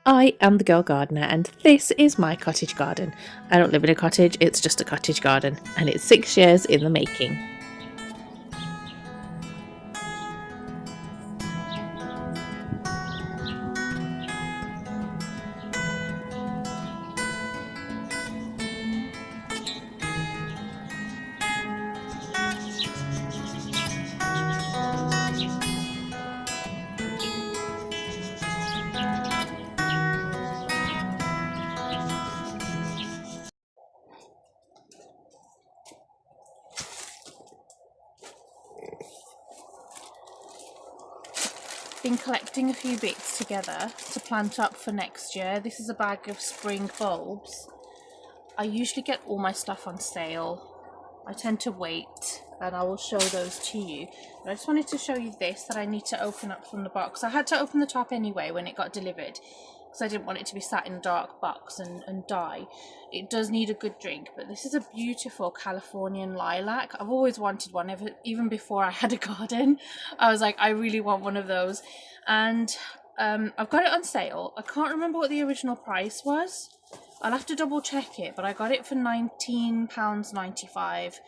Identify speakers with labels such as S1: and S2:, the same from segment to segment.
S1: I am the girl gardener and this is my cottage garden. I don't live in a cottage, it's just a cottage garden and it's 6 years in the making. Been collecting a few bits together to plant up for next year. This is a bag of spring bulbs. I usually get all my stuff on sale. I tend to wait and I will show those to you. But I just wanted to show you this that I need to open up from the box. I had to open the top anyway when it got delivered because I didn't want it to be sat in a dark box and die. It does need a good drink, but this is a beautiful Californian lilac. I've always wanted one, even before I had a garden. I was like, I really want one of those. And I've got it on sale. I can't remember what the original price was. I'll have to double check it, but I got it for £19.95.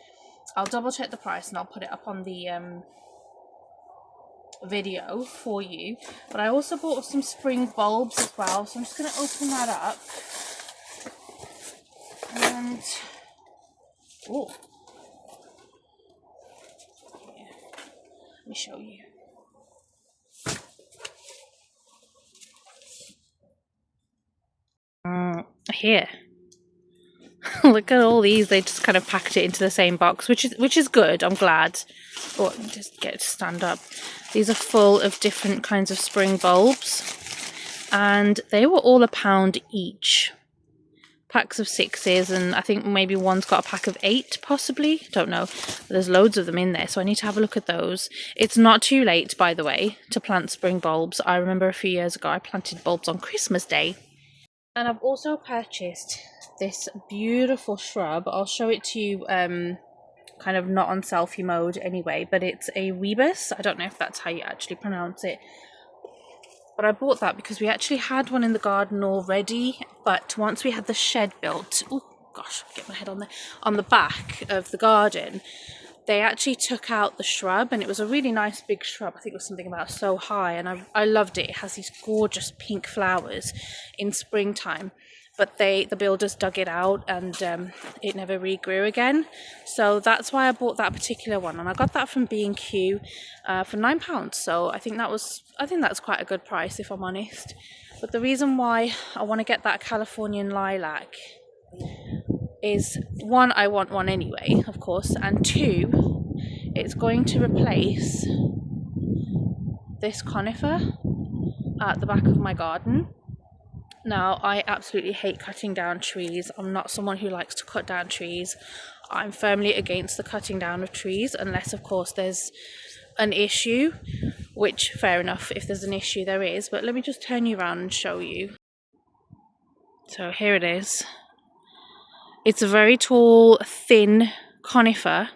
S1: I'll double check the price and I'll put it up on the video for you. But I also bought some spring bulbs as well, so I'm just going to open that up. And oh, yeah. Let me show you. Here. Look at all these. They just kind of packed it into the same box, which is good. I'm glad. Oh, just get it to stand up. These are full of different kinds of spring bulbs, and they were all £1 each. Packs of 6s, and I think maybe one's got a pack of 8, possibly. Don't know. But there's loads of them in there, so I need to have a look at those. It's not too late, by the way, to plant spring bulbs. I remember a few years ago I planted bulbs on Christmas Day. And I've also purchased this beautiful shrub. I'll show it to you kind of not on selfie mode anyway, but it's a rebus. I don't know if that's how you actually pronounce it. But I bought that because we actually had one in the garden already, but once we had the shed built, oh gosh, get my head on there, on the back of the garden, they actually took out the shrub, and it was a really nice big shrub. I think it was something about so high, and I loved it. It has these gorgeous pink flowers in springtime, but the builders dug it out and it never regrew again. So that's why I bought that particular one, and I got that from B&Q for £9. So I think that's quite a good price, if I'm honest. But the reason why I want to get that Californian lilac is, one, I want one anyway, of course, and two, it's going to replace this conifer at the back of my garden. Now, I absolutely hate cutting down trees. I'm not someone who likes to cut down trees. I'm firmly against the cutting down of trees, unless, of course, there's an issue, which, fair enough, if there's an issue, there is. But let me just turn you around and show you. So here it is. It's a very tall, thin conifer,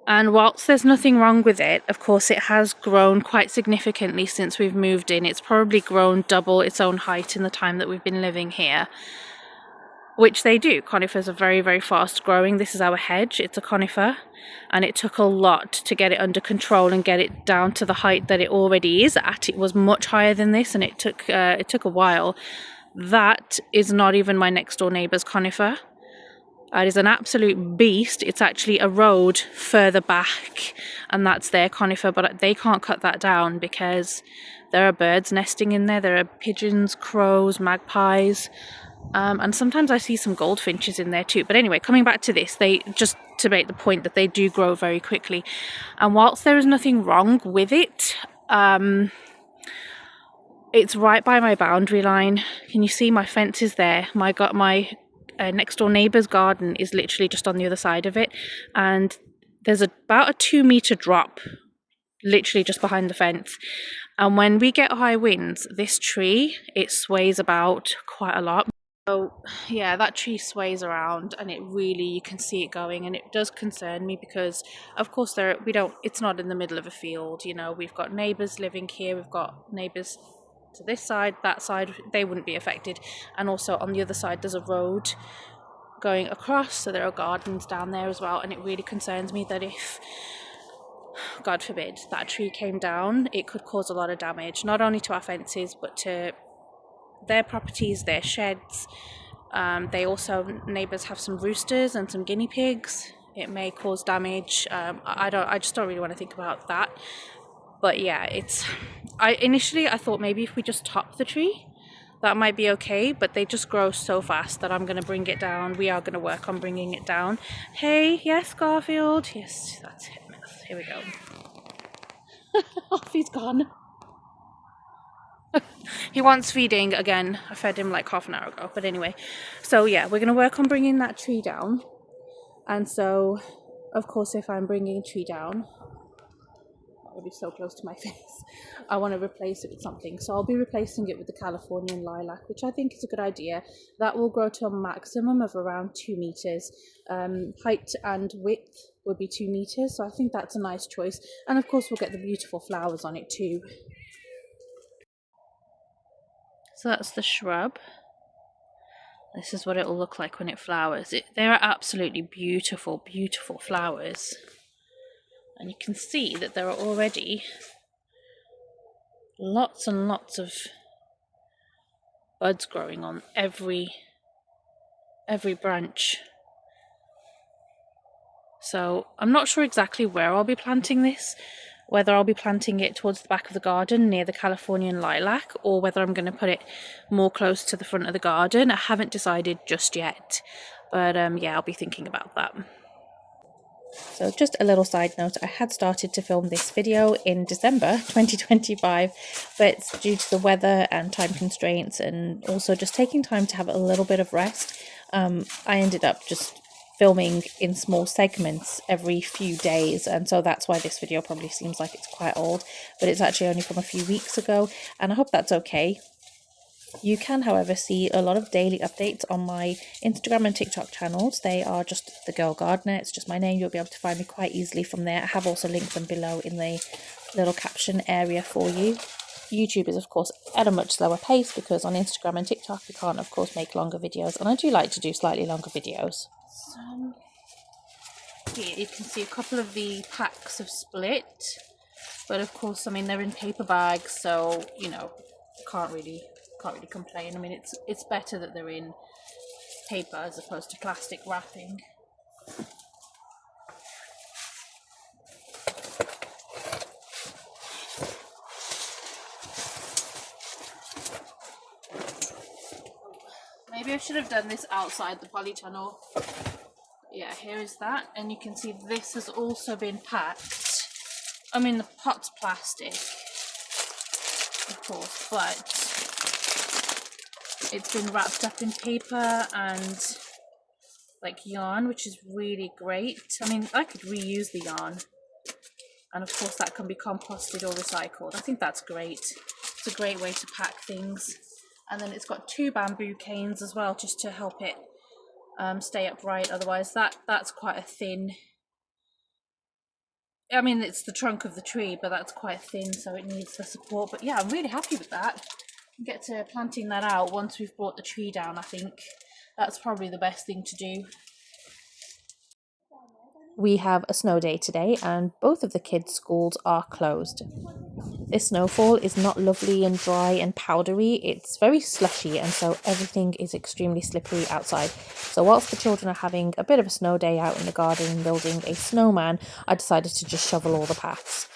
S1: and whilst there's nothing wrong with it, of course it has grown quite significantly since we've moved in. It's probably grown double its own height in the time that we've been living here, which they do. Conifers are very, very fast growing. This is our hedge. It's a conifer, and it took a lot to get it under control and get it down to the height that it already is at. It was much higher than this, and it took a while. That is not even my next door neighbour's conifer. It is an absolute beast. It's actually a road further back, and that's their conifer, but they can't cut that down because there are birds nesting in there. There are pigeons, crows, magpies, and sometimes I see some goldfinches in there too. But anyway, coming back to this, they just to make the point that they do grow very quickly, and whilst there is nothing wrong with it, it's right by my boundary line. Can you see my fence is there? My next door neighbour's garden is literally just on the other side of it, and there's about a 2-meter drop literally just behind the fence. And when we get high winds, this tree, it sways about quite a lot. So yeah, that tree sways around, and you can see it going, and it does concern me because of course it's not in the middle of a field, you know. We've got neighbours living here, we've got neighbours So this side, that side, they wouldn't be affected. And also on the other side, there's a road going across, so there are gardens down there as well. And it really concerns me that if, God forbid, that tree came down, it could cause a lot of damage, not only to our fences, but to their properties, their sheds. They also, neighbours have some roosters and some guinea pigs. It may cause damage. I just don't really want to think about that. But yeah, initially I thought maybe if we just top the tree, that might be okay, but they just grow so fast that I'm going to bring it down. We are going to work on bringing it down. Hey, yes, Garfield. Yes, that's it. Here we go. Off he's gone. He wants feeding again. I fed him like half an hour ago. But anyway, so yeah, we're going to work on bringing that tree down. And so, of course, if I'm bringing a tree down, that would be so close to my face, I want to replace it with something. So I'll be replacing it with the Californian lilac, which I think is a good idea. That will grow to a maximum of around 2 meters. Height and width would be 2 meters. So I think that's a nice choice. And of course, we'll get the beautiful flowers on it too. So that's the shrub. This is what it will look like when it flowers. They are absolutely beautiful, beautiful flowers. And you can see that there are already lots and lots of buds growing on every branch. So I'm not sure exactly where I'll be planting this, whether I'll be planting it towards the back of the garden near the Californian lilac, or whether I'm going to put it more close to the front of the garden. I haven't decided just yet, but yeah, I'll be thinking about that. So just a little side note, I had started to film this video in December 2025, but due to the weather and time constraints and also just taking time to have a little bit of rest, I ended up just filming in small segments every few days, and so that's why this video probably seems like it's quite old, but it's actually only from a few weeks ago, and I hope that's okay. You can, however, see a lot of daily updates on my Instagram and TikTok channels. They are just The Girl Gardener. It's just my name. You'll be able to find me quite easily from there. I have also linked them below in the little caption area for you. YouTube is, of course, at a much slower pace because on Instagram and TikTok we can't, of course, make longer videos. And I do like to do slightly longer videos. So, here you can see a couple of the packs have split. But, of course, I mean, they're in paper bags, so, you know, can't really complain. I mean, it's better that they're in paper as opposed to plastic wrapping. Maybe I should have done this outside the polytunnel. Yeah, here is that, and you can see this has also been packed. I mean, the pot's plastic, of course, but it's been wrapped up in paper and like yarn, which is really great. I mean, I could reuse the yarn, and of course that can be composted or recycled. I think that's great. It's a great way to pack things. And then it's got 2 bamboo canes as well, just to help it stay upright. Otherwise that's quite a thin, I mean, it's the trunk of the tree, but that's quite thin, so it needs the support. But yeah, I'm really happy with that. Get to planting that out once we've brought the tree down. I think that's probably the best thing to do. We have a snow day today and both of the kids' schools are closed. This snowfall is not lovely and dry and powdery, it's very slushy, and so everything is extremely slippery outside. So whilst the children are having a bit of a snow day out in the garden building a snowman, I decided to just shovel all the paths.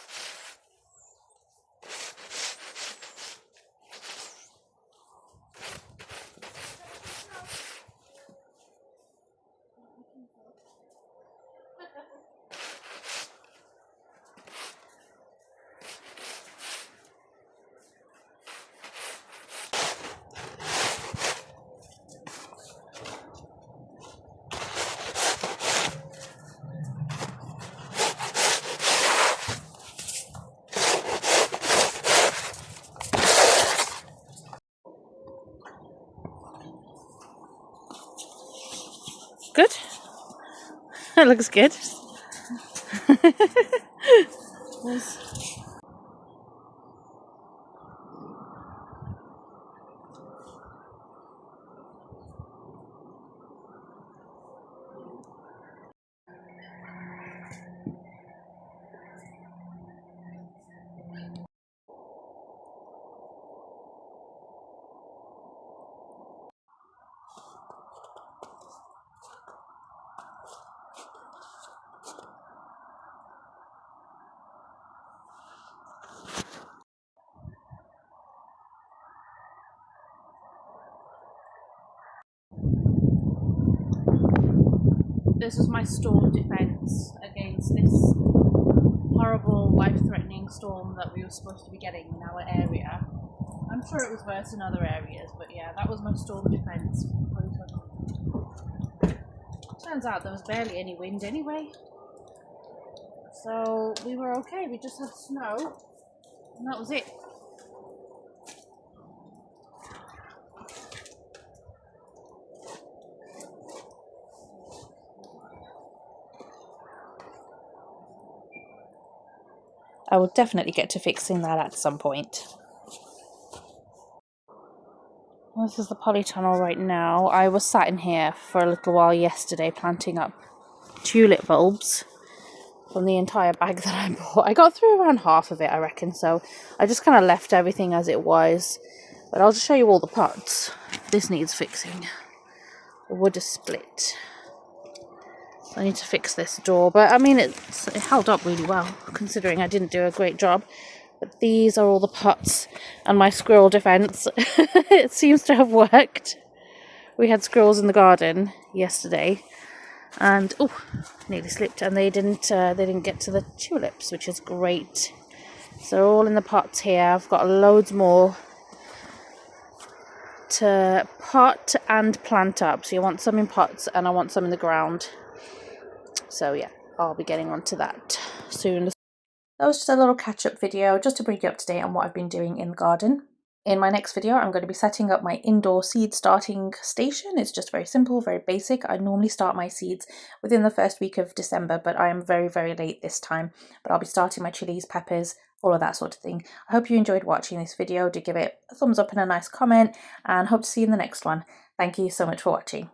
S1: Good? That looks good. This was my storm defense against this horrible, life-threatening storm that we were supposed to be getting in our area. I'm sure it was worse in other areas, but yeah, that was my storm defense. Turns out there was barely any wind anyway, so we were okay. We just had snow, and that was it. I will definitely get to fixing that at some point. This is the polytunnel right now. I was sat in here for a little while yesterday planting up tulip bulbs from the entire bag that I bought. I got through around half of it, I reckon, so I just kind of left everything as it was. But I'll just show you all the pots. This needs fixing. The wood is split. I need to fix this door, but I mean it held up really well considering I didn't do a great job. But these are all the pots and my squirrel defense. It seems to have worked. We had squirrels in the garden yesterday, and nearly slipped, and they didn't get to the tulips, which is great. So they're all in the pots here. I've got loads more to pot and plant up. So you want some in pots and I want some in the ground. So yeah, I'll be getting onto that soon. That was just a little catch-up video just to bring you up to date on what I've been doing in the garden. In my next video, I'm going to be setting up my indoor seed starting station. It's just very simple, very basic. I normally start my seeds within the first week of December, but I am very, very late this time. But I'll be starting my chilies, peppers, all of that sort of thing. I hope you enjoyed watching this video. Do give it a thumbs up and a nice comment, and hope to see you in the next one. Thank you so much for watching.